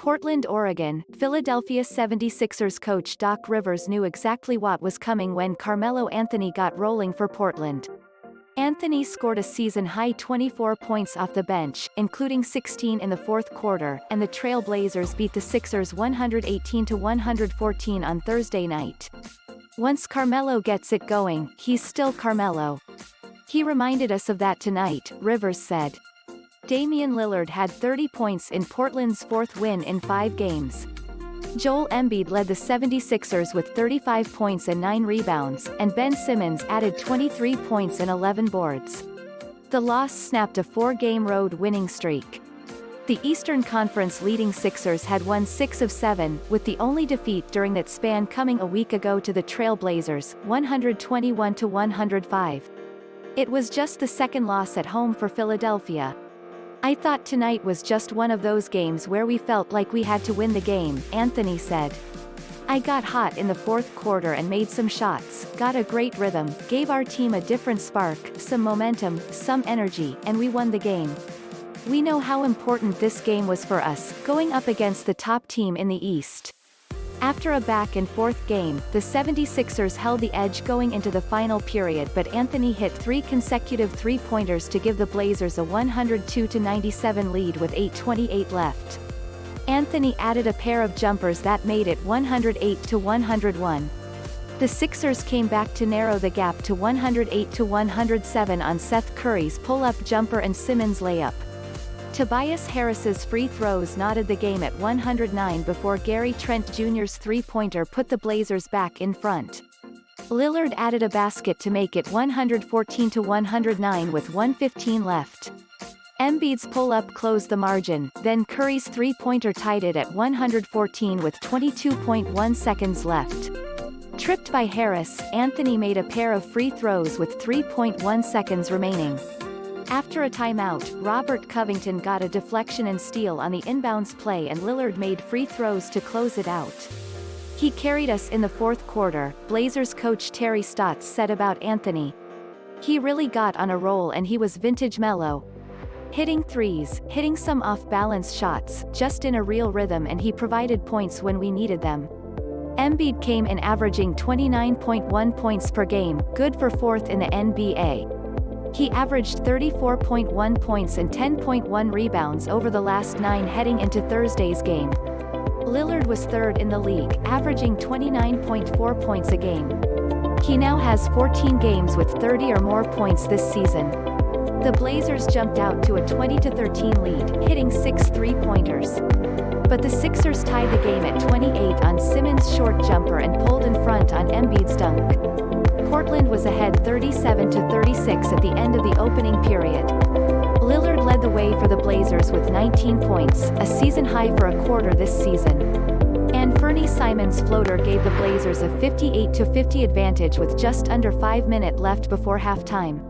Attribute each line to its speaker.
Speaker 1: Portland, Oregon. Philadelphia 76ers coach Doc Rivers knew exactly what was coming when Carmelo Anthony got rolling for Portland. Anthony scored a season-high 24 points off the bench, including 16 in the fourth quarter, and the Trail Blazers beat the Sixers 118-114 on Thursday night. Once Carmelo gets it going, he's still Carmelo. He reminded us of that tonight, Rivers said. Damian Lillard had 30 points in Portland's fourth win in 5 games. Joel Embiid led the 76ers with 35 points and 9 rebounds, and Ben Simmons added 23 points and 11 boards. The loss snapped a 4-game road winning streak. The Eastern Conference leading Sixers had won 6 of 7, with the only defeat during that span coming a week ago to the Trail Blazers, 121-105. It was just the second loss at home for Philadelphia. I thought tonight was just one of those games where we felt like we had to win the game, Anthony said. I got hot in the fourth quarter and made some shots, got a great rhythm, gave our team a different spark, some momentum, some energy, and we won the game. We know how important this game was for us, going up against the top team in the East. After a back-and-forth game, the 76ers held the edge going into the final period, but Anthony hit 3 consecutive three-pointers to give the Blazers a 102-97 lead with 8:28 left. Anthony added a pair of jumpers that made it 108-101. The Sixers came back to narrow the gap to 108-107 on Seth Curry's pull-up jumper and Simmons' layup. Tobias Harris's free throws knotted the game at 109 before Gary Trent Jr.'s three-pointer put the Blazers back in front. Lillard added a basket to make it 114-109 with 1:15 left. Embiid's pull-up closed the margin, then Curry's three-pointer tied it at 114 with 22.1 seconds left. Tripped by Harris, Anthony made a pair of free throws with 3.1 seconds remaining. After a timeout, Robert Covington got a deflection and steal on the inbounds play and Lillard made free throws to close it out. He carried us in the fourth quarter, Blazers coach Terry Stotts said about Anthony. He really got on a roll and he was vintage Melo. Hitting threes, hitting some off-balance shots, just in a real rhythm, and he provided points when we needed them. Embiid came in averaging 29.1 points per game, good for 4th in the NBA. He averaged 34.1 points and 10.1 rebounds over the last 9 heading into Thursday's game. Lillard was 3rd in the league, averaging 29.4 points a game. He now has 14 games with 30 or more points this season. The Blazers jumped out to a 20-13 lead, hitting 6 three-pointers. But the Sixers tied the game at 28 on Simmons' short jumper and pulled in front on Embiid's dunk. Portland was ahead 37-36 at the end of the opening period. Lillard led the way for the Blazers with 19 points, a season high for a quarter this season. Anfernee Simons' floater gave the Blazers a 58-50 advantage with just under 5 minutes left before halftime.